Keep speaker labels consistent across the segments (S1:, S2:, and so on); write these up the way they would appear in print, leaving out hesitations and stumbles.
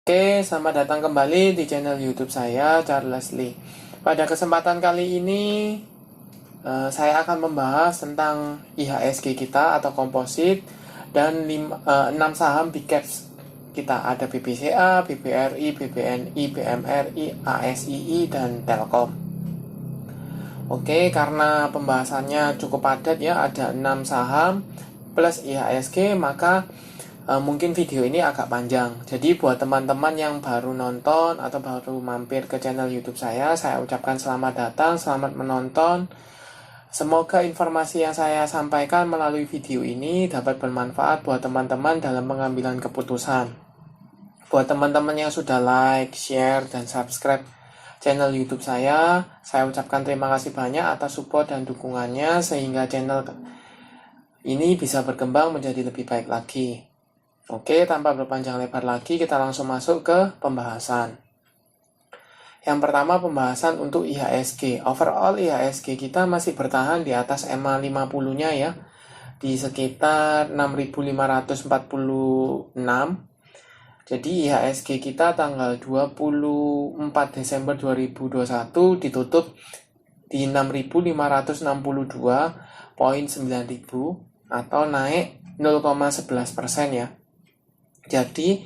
S1: Oke, selamat datang kembali di channel YouTube saya, Charles Lee. Pada kesempatan kali ini, saya akan membahas tentang IHSG kita atau komposit dan 6 saham big caps kita. Ada BBCA, BBRI, BBNI, BMRI, ASII, dan Telkom. Oke, karena pembahasannya cukup padat ya, ada 6 saham plus IHSG, maka mungkin video ini agak panjang. Jadi buat teman-teman yang baru nonton atau baru mampir ke channel YouTube saya ucapkan selamat datang, selamat menonton. Semoga informasi yang saya sampaikan melalui video ini dapat bermanfaat buat teman-teman dalam pengambilan keputusan. Buat teman-teman yang sudah like, share, dan subscribe channel YouTube saya ucapkan terima kasih banyak atas support dan dukungannya sehingga channel ini bisa berkembang menjadi lebih baik lagi. Oke, tanpa berpanjang lebar lagi, kita langsung masuk ke pembahasan. Yang pertama, pembahasan untuk IHSG. Overall IHSG kita masih bertahan di atas EMA 50-nya ya, di sekitar 6.546. Jadi IHSG kita tanggal 24 Desember 2021 ditutup di 6.562.9.000 atau naik 0,11% ya. Jadi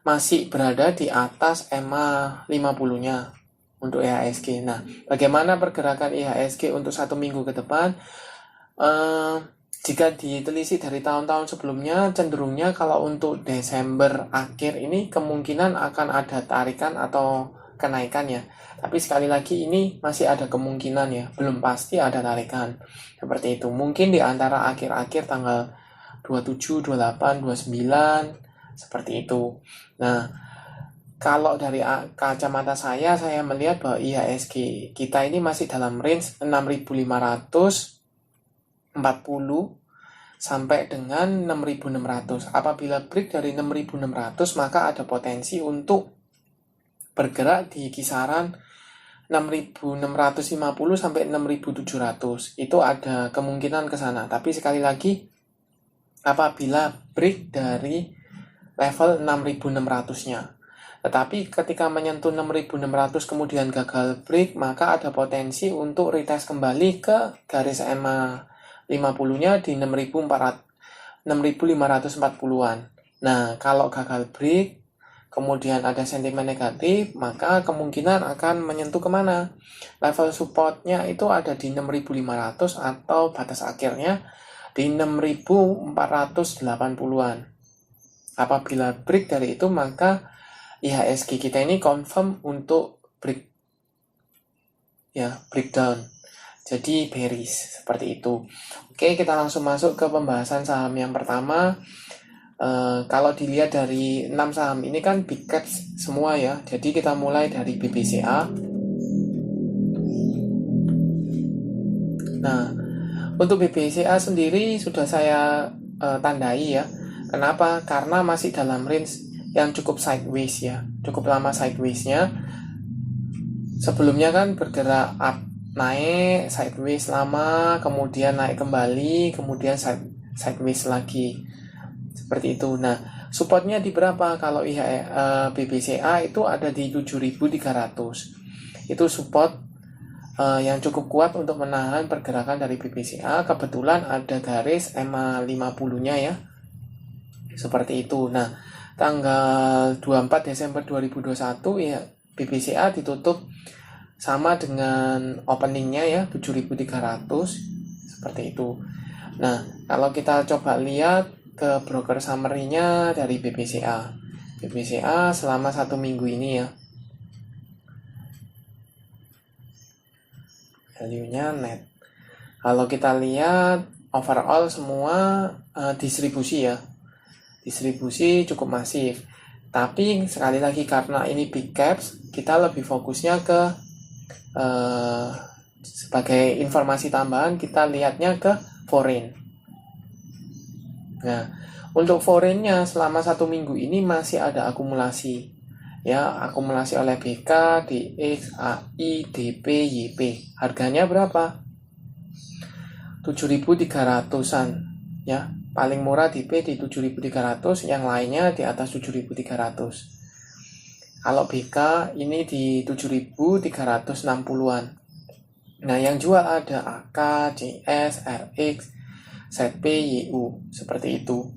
S1: masih berada di atas EMA 50-nya untuk IHSG. Nah, bagaimana pergerakan IHSG untuk 1 minggu ke depan? Jika ditelisik dari tahun-tahun sebelumnya, cenderungnya kalau untuk Desember akhir ini kemungkinan akan ada tarikan atau kenaikan ya. Tapi sekali lagi ini masih ada kemungkinan ya, belum pasti ada tarikan. Seperti itu. Mungkin di antara akhir-akhir tanggal 27, 28, 29 seperti itu. Nah, kalau dari kacamata saya melihat bahwa IHSG kita ini masih dalam range 6.540 sampai dengan 6.600. Apabila break dari 6.600 maka ada potensi untuk bergerak di kisaran 6.650 sampai 6.700. Itu ada kemungkinan ke sana. Tapi sekali lagi apabila break dari level 6.600-nya. Tetapi ketika menyentuh 6.600 kemudian gagal break, maka ada potensi untuk retest kembali ke garis EMA 50-nya di 6.540-an. Nah, kalau gagal break, kemudian ada sentimen negatif, maka kemungkinan akan menyentuh kemana? Level supportnya itu ada di 6.500 atau batas akhirnya di 6.480-an. Apabila break dari itu maka IHSG kita ini confirm untuk breakdown. Jadi bearish seperti itu. Oke, kita langsung masuk ke pembahasan saham yang pertama. Kalau dilihat dari 6 saham ini kan big caps semua ya. Jadi kita mulai dari BBCA. Nah, untuk BBCA sendiri sudah saya tandai ya. Kenapa? Karena masih dalam range yang cukup sideways ya. Cukup lama sideways-nya. Sebelumnya kan bergerak up, naik, sideways lama, kemudian naik kembali, kemudian sideways lagi. Seperti itu. Nah, supportnya di berapa? Kalau BBCA itu ada di 7.300. Itu support yang cukup kuat untuk menahan pergerakan dari BBCA. Kebetulan ada garis EMA 50-nya ya. Seperti itu. Nah, tanggal 24 Desember 2021 ya BBCA ditutup sama dengan openingnya ya 7.300 seperti itu. Nah, kalau kita coba lihat ke broker summary-nya dari BBCA selama 1 minggu ini ya, value-nya net. Kalau kita lihat overall semua distribusi ya, distribusi cukup masif. Tapi sekali lagi karena ini big caps, kita lebih fokusnya ke sebagai informasi tambahan kita lihatnya ke foreign. Nah, untuk foreign-nya selama 1 minggu ini masih ada akumulasi. Ya, akumulasi oleh BK, DX, AI, DP, YP. Harganya berapa? 7.300-an ya. Paling murah DP di 7.300, yang lainnya di atas 7.300. Kalau BK ini di 7.360-an. Nah, yang jual ada AK, CS, RX, ZP, YU, seperti itu.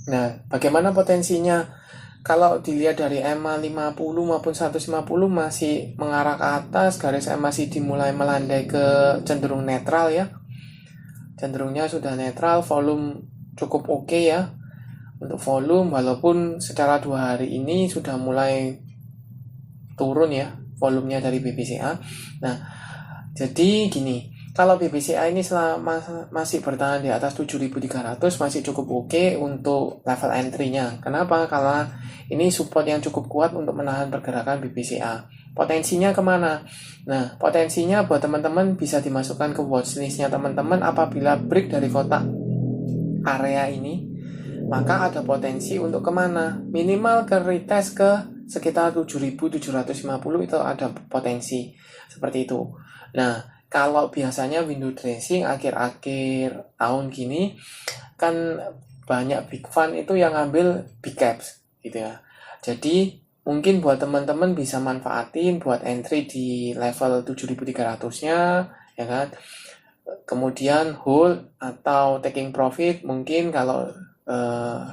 S1: Nah, bagaimana potensinya? Kalau dilihat dari EMA 50 maupun 150 masih mengarah ke atas, garis EMA masih dimulai melandai ke cenderung netral ya. Cenderungnya sudah netral, volume cukup oke ya. Untuk volume, walaupun secara 2 hari ini sudah mulai turun ya volumenya dari BBCA. Nah, jadi gini, kalau BBCA ini selama masih bertahan di atas 7.300 masih cukup oke untuk level entry-nya. Kenapa? Karena ini support yang cukup kuat untuk menahan pergerakan BBCA. Potensinya kemana? Nah, potensinya buat teman-teman bisa dimasukkan ke watchlist-nya teman-teman apabila break dari kotak area ini, maka ada potensi untuk kemana? Minimal ke retest ke sekitar 7.750 itu ada potensi seperti itu. Nah, kalau biasanya window dressing akhir-akhir tahun gini kan banyak big fund itu yang ngambil big caps gitu ya. Jadi mungkin buat teman-teman bisa manfaatin buat entry di level 7.300-nya ya kan. Kemudian hold atau taking profit mungkin kalau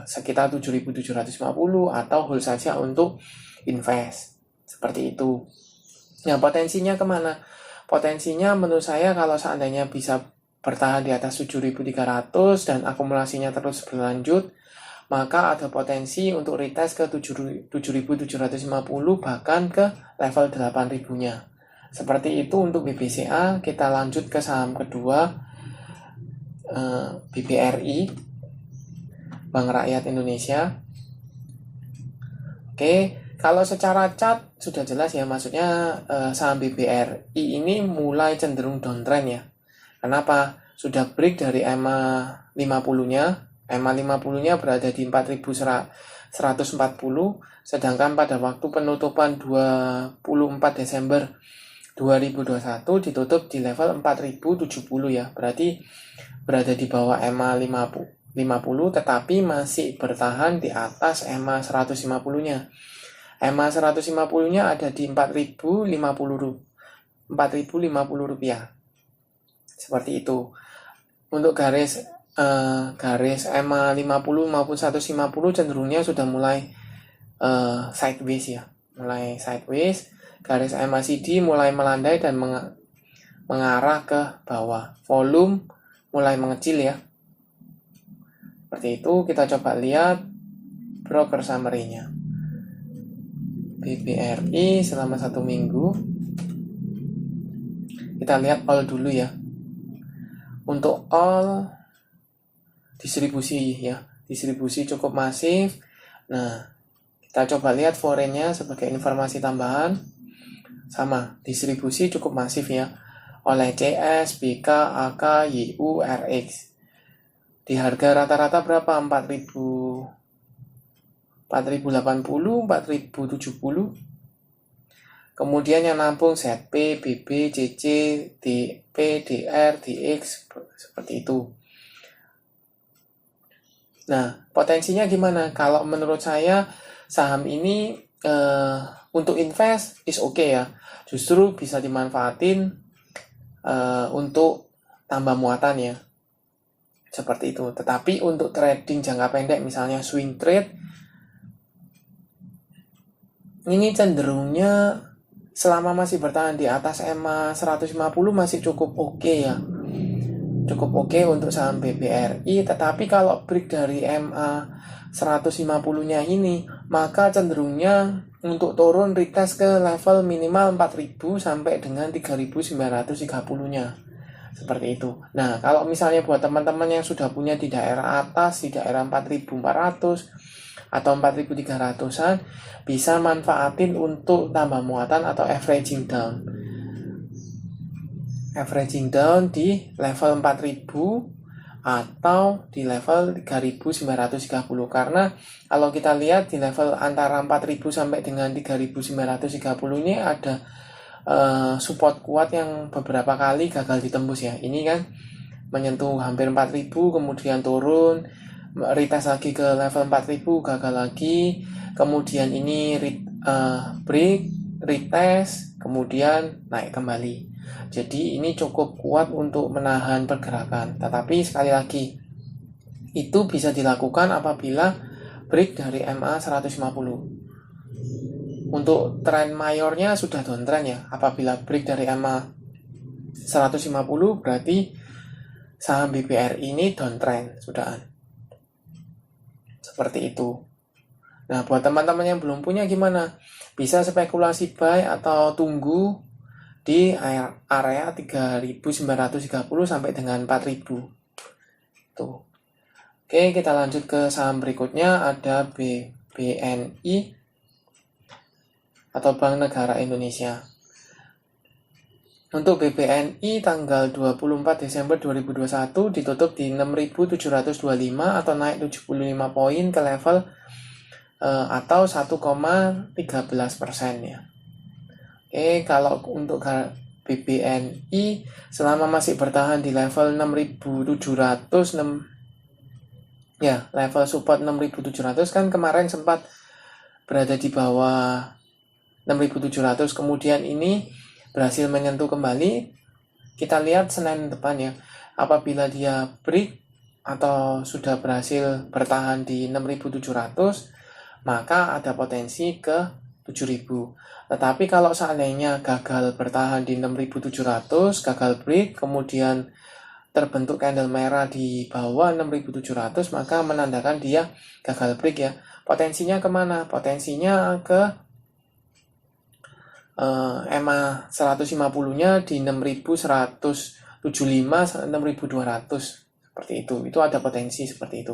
S1: sekitar 7.750 atau hold saja untuk invest seperti itu. Nah, potensinya kemana? Potensinya menurut saya kalau seandainya bisa bertahan di atas 7.300 dan akumulasinya terus berlanjut, maka ada potensi untuk retest ke 7.750 bahkan ke level 8.000-nya. Seperti itu untuk BBCA. Kita lanjut ke saham kedua, BBRI, Bank Rakyat Indonesia. Oke, kalau secara chart sudah jelas ya, maksudnya saham BBRI ini mulai cenderung downtrend ya. Kenapa? Sudah break dari EMA 50-nya. EMA 50-nya berada di 4.140, sedangkan pada waktu penutupan 24 Desember 2021 ditutup di level 4.070 ya. Berarti berada di bawah EMA 50 tetapi masih bertahan di atas EMA 150-nya. EMA 150-nya ada di 4.050 rupiah. Seperti itu. Untuk garis EMA 50 maupun 150 cenderungnya sudah mulai sideways ya. Mulai sideways. Garis EMA CD mulai melandai dan mengarah ke bawah. Volume mulai mengecil ya. Seperti itu, kita coba lihat broker summary-nya. BBRI selama 1 minggu. Kita lihat all dulu ya. Untuk all distribusi ya. Distribusi cukup masif. Nah, kita coba lihat foreign-nya sebagai informasi tambahan. Sama, distribusi cukup masif ya. Oleh CS, BK, AK, YU, RX. Di harga rata-rata berapa? 4.080, 4.070. Kemudian yang nampung ZP, BB, CC, DP, DR, DX, seperti itu. Nah, potensinya gimana? Kalau menurut saya saham ini untuk invest is okay ya. Justru bisa dimanfaatin untuk tambah muatan ya. Seperti itu. Tetapi untuk trading jangka pendek misalnya swing trade ini cenderungnya selama masih bertahan di atas EMA 150 masih cukup oke ya. Cukup oke untuk saham BBRI, tetapi kalau break dari EMA 150-nya ini, maka cenderungnya untuk turun retest ke level minimal 4.000 sampai dengan 3.930-nya. Seperti itu. Nah, kalau misalnya buat teman-teman yang sudah punya di daerah atas, di daerah 4.400 atau 4.300-an, bisa manfaatin untuk tambah muatan atau averaging down. Averaging down di level 4.000 atau di level 3.930. Karena kalau kita lihat di level antara 4.000 sampai dengan 3.930 ini ada support kuat yang beberapa kali gagal ditembus ya. Ini kan menyentuh hampir 4.000 kemudian turun, retest lagi ke level 4.000 gagal lagi, kemudian ini break, retest, kemudian naik kembali. Jadi ini cukup kuat untuk menahan pergerakan. Tetapi sekali lagi, itu bisa dilakukan apabila break dari MA 150. Untuk tren mayornya sudah downtrend ya. Apabila break dari MA 150 berarti saham BBRI ini downtrend sudahan. Seperti itu. Nah, buat teman-teman yang belum punya gimana? Bisa spekulasi buy atau tunggu di area 3.930 sampai dengan 4.000. Tuh. Oke, kita lanjut ke saham berikutnya, ada BNI atau Bank Negara Indonesia. Untuk BBNI tanggal 24 Desember 2021 ditutup di 6.725 atau naik 75 poin ke level atau 1,13% ya. Oke, kalau untuk BBNI selama masih bertahan di level 6.700 ya, level support 6.700 kan kemarin sempat berada di bawah 6.700, kemudian ini berhasil menyentuh kembali. Kita lihat Senin depan ya, apabila dia break atau sudah berhasil bertahan di 6.700, maka ada potensi ke 7.000. Tetapi kalau seandainya gagal bertahan di 6.700, gagal break, kemudian terbentuk candle merah di bawah 6.700, maka menandakan dia gagal break ya. Potensinya kemana? Potensinya ke EMA 150-nya di 6.175 6.200 seperti itu. Itu ada potensi seperti itu.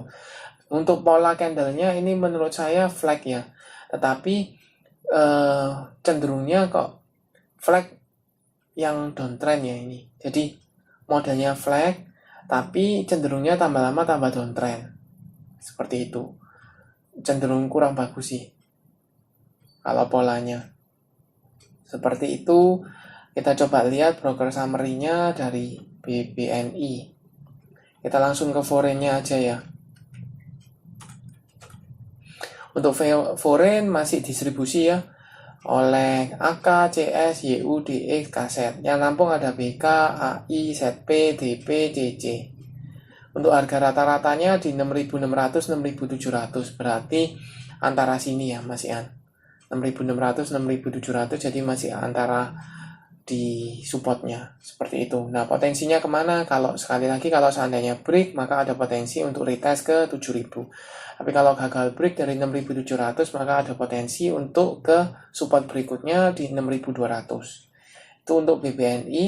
S1: Untuk pola candlenya ini menurut saya flag ya. Tetapi cenderungnya kok flag yang downtrend ya ini. Jadi modelnya flag tapi cenderungnya tambah lama tambah downtrend. Seperti itu. Cenderung kurang bagus sih kalau polanya. Seperti itu, kita coba lihat broker summary-nya dari BBNI. Kita langsung ke foreign-nya aja ya. Untuk foreign masih distribusi ya oleh AK, CS, YU, DX, KZ. Yang nampung ada BK, AI, ZP, DP, CC. Untuk harga rata-ratanya di 6.600, 6.700. Berarti antara sini ya Mas Ian. 6.600, 6.700, jadi masih antara di supportnya seperti itu. Nah, potensinya kemana? Kalau sekali lagi kalau seandainya break, maka ada potensi untuk retest ke 7.000. Tapi kalau gagal break dari 6.700, maka ada potensi untuk ke support berikutnya di 6.200. Itu untuk BBNI.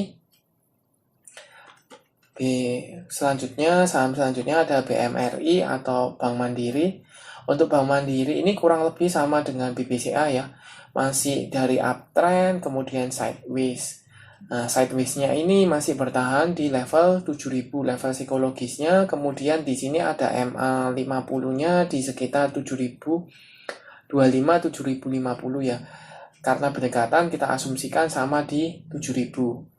S1: Saham selanjutnya ada BMRI atau Bank Mandiri. Untuk Bank Mandiri ini kurang lebih sama dengan BBCA ya. Masih dari uptrend, kemudian sideways. Nah, sideways-nya ini masih bertahan di level 7.000, level psikologisnya. Kemudian di sini ada MA 50-nya di sekitar 7.025, 7.050 ya. Karena berdekatan kita asumsikan sama di 7.000.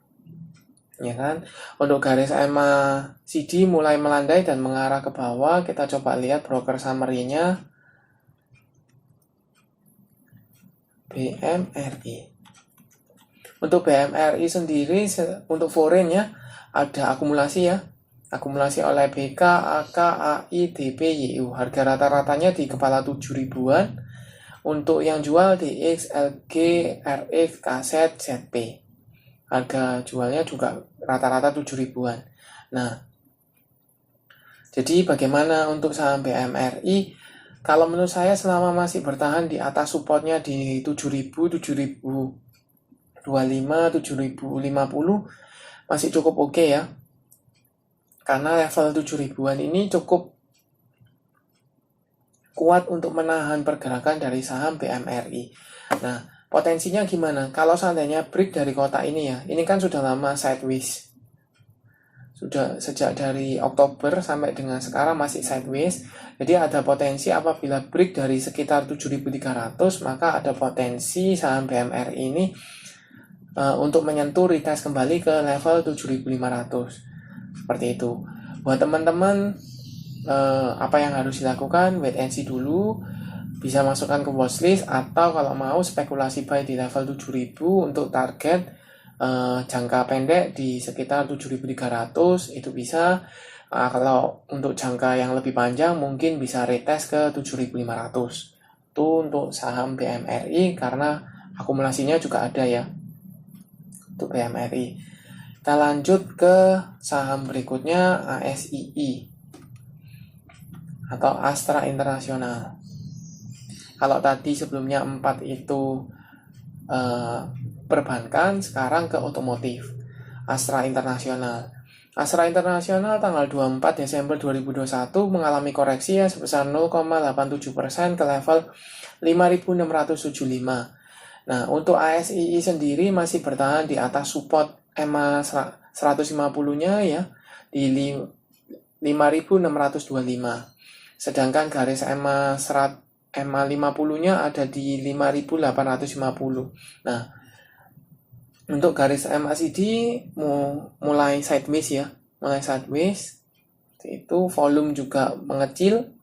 S1: Ya kan? Untuk garis EMA CD mulai melandai dan mengarah ke bawah. Kita coba lihat broker summary-nya BMRI. Untuk BMRI sendiri untuk foreign ya ada akumulasi ya. Akumulasi oleh BK, AK, AI, DP, YU. Harga rata-ratanya di kepala 7.000-an. Untuk yang jual DX, LG, RX, KZ, ZP. Harga jualnya juga rata-rata 7.000-an. Nah, jadi bagaimana untuk saham BMRI? Kalau menurut saya selama masih bertahan di atas supportnya di 7.000, 7.025, 7.050 masih cukup oke ya. Karena level 7.000-an ini cukup kuat untuk menahan pergerakan dari saham BMRI. Nah, potensinya gimana? Kalau seandainya break dari kotak ini ya, ini kan sudah lama sideways. Sudah sejak dari Oktober sampai dengan sekarang masih sideways. Jadi ada potensi apabila break dari sekitar 7.300, maka ada potensi saham BMRI ini untuk menyentuh retest kembali ke level 7.500. Seperti itu. Buat teman-teman, apa yang harus dilakukan? Wait and see dulu. bisa masukkan ke watchlist, atau kalau mau spekulasi buy di level 7.000 untuk target jangka pendek di sekitar 7.300 itu bisa. Kalau untuk jangka yang lebih panjang mungkin bisa retest ke 7.500. Itu untuk saham BMRI karena akumulasinya juga ada ya untuk BMRI. Kita lanjut ke saham berikutnya, ASII atau Astra Internasional. Kalau tadi sebelumnya 4 itu perbankan, sekarang ke otomotif. Astra Internasional. Astra Internasional tanggal 24 Desember 2021 mengalami koreksi ya sebesar 0,87% ke level 5.675. Nah, untuk ASII sendiri masih bertahan di atas support EMA 150-nya ya di 5.625. Sedangkan garis EMA 50-nya ada di 5.850. Nah, untuk garis MACD mulai sideways ya, itu volume juga mengecil.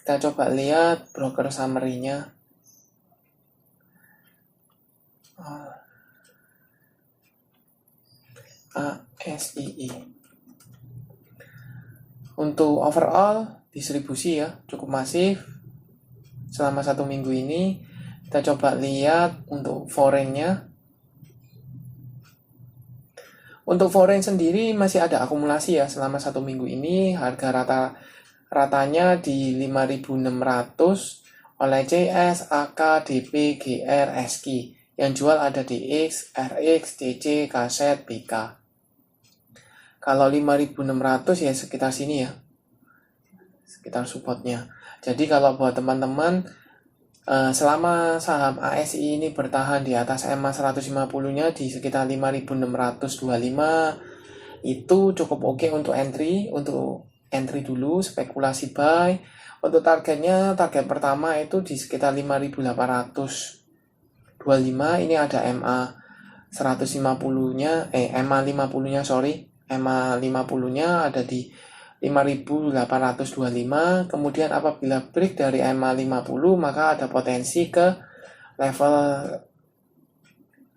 S1: Kita coba lihat broker summary-nya. ASII. Untuk overall distribusi ya cukup masif selama 1 minggu ini. Kita coba lihat untuk foreign-nya. Untuk foreign sendiri masih ada akumulasi ya selama 1 minggu ini. Harga ratanya di 5.600 oleh CS, AK, DP, GR, SQ. Yang jual ada DX, RX, DC, KZ, BK. Kalau 5.600 ya sekitar sini ya. Sekitar supportnya. Jadi kalau buat teman-teman selama saham ASI ini bertahan di atas EMA 150-nya di sekitar 5.625 itu cukup oke untuk entry dulu, spekulasi buy. Untuk target pertama itu di sekitar 5.825. Ini ada EMA 150-nya EMA 50-nya EMA 50-nya ada di 5.825. Kemudian apabila break dari EMA 50 maka ada potensi ke level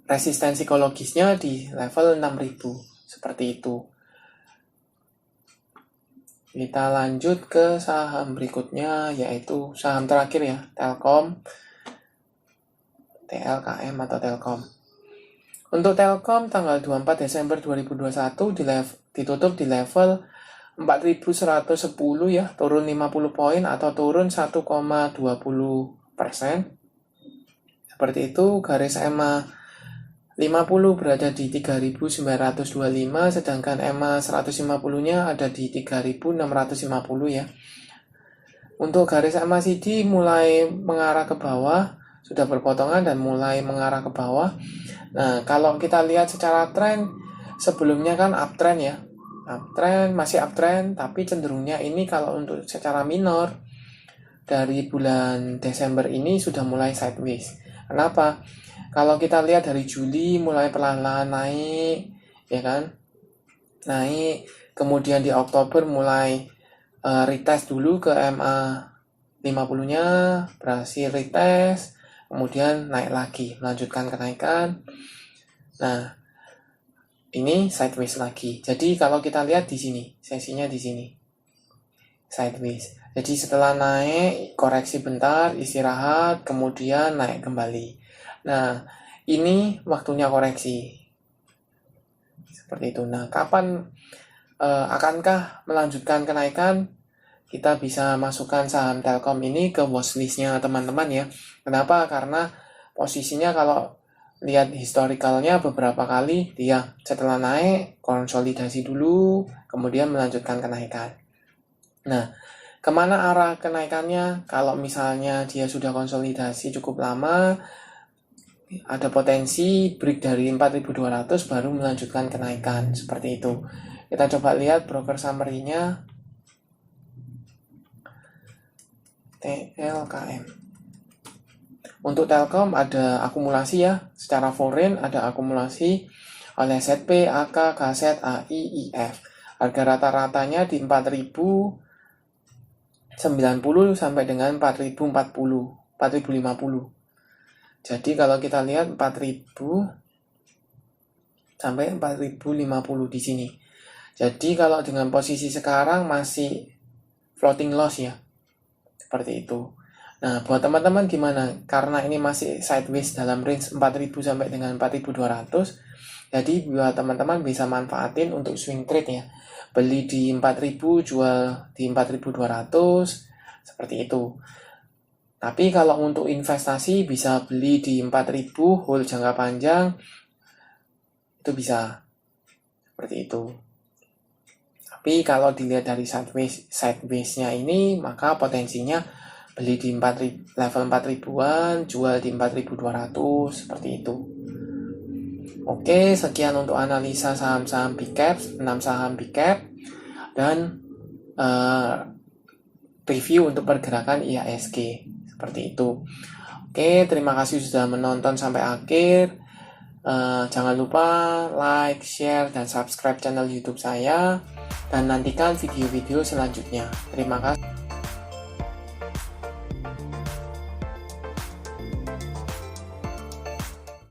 S1: resistensi psikologisnya di level 6.000 seperti itu. Kita lanjut ke saham berikutnya, yaitu saham terakhir ya, Telkom, TLKM atau Telkom. Untuk Telkom tanggal 24 Desember 2021 ditutup di level 4.110 ya, turun 50 poin atau turun 1,20%. Seperti itu. Garis EMA 50 berada di 3.925, sedangkan EMA 150-nya ada di 3.650 ya. Untuk garis MACD mulai mengarah ke bawah, sudah berpotongan dan mulai mengarah ke bawah. Nah, kalau kita lihat secara tren, sebelumnya kan uptrend ya. Masih uptrend, tapi cenderungnya ini kalau untuk secara minor dari bulan Desember ini sudah mulai sideways. Kenapa? Kalau kita lihat dari Juli mulai perlahan-lahan naik, ya kan? Naik, kemudian di Oktober mulai retest dulu ke MA 50-nya, berhasil retest, kemudian naik lagi, melanjutkan kenaikan. Nah, ini sideways lagi. Jadi kalau kita lihat di sini, sesinya di sini. Sideways. Jadi setelah naik, koreksi bentar, istirahat, kemudian naik kembali. Nah, ini waktunya koreksi. Seperti itu. Nah, kapan akankah melanjutkan kenaikan? Kita bisa masukkan saham Telkom ini ke watchlist-nya teman-teman ya. Kenapa? Karena posisinya kalau lihat historicalnya beberapa kali dia setelah naik konsolidasi dulu kemudian melanjutkan kenaikan. Nah, kemana arah kenaikannya? Kalau misalnya dia sudah konsolidasi cukup lama, ada potensi break dari 4.200 baru melanjutkan kenaikan seperti itu. Kita coba lihat broker summary-nya. TLKM. Untuk Telkom ada akumulasi ya, secara foreign ada akumulasi oleh ZP, AK, KZ, AI, IF. Harga rata-ratanya di 4.000 4.090 sampai dengan 4.050. Jadi kalau kita lihat 4.000 sampai 4.050 di sini. Jadi kalau dengan posisi sekarang masih floating loss ya. Seperti itu. Nah, buat teman-teman gimana? Karena ini masih sideways dalam range 4.000 sampai dengan 4.200. Jadi buat teman-teman bisa manfaatin untuk swing trade ya. Beli di 4.000, jual di 4.200. Seperti itu. Tapi kalau untuk investasi bisa beli di 4.000, hold jangka panjang. Itu bisa. Seperti itu. Tapi kalau dilihat dari sideways-nya ini, maka potensinya beli di level 4.000-an, jual di 4.200, seperti itu. Oke, sekian untuk analisa saham-saham big cap, 6 saham big cap, dan review untuk pergerakan IHSG, seperti itu. Oke, terima kasih sudah menonton sampai akhir. Jangan lupa like, share, dan subscribe channel YouTube saya. Dan nantikan video-video selanjutnya. Terima kasih.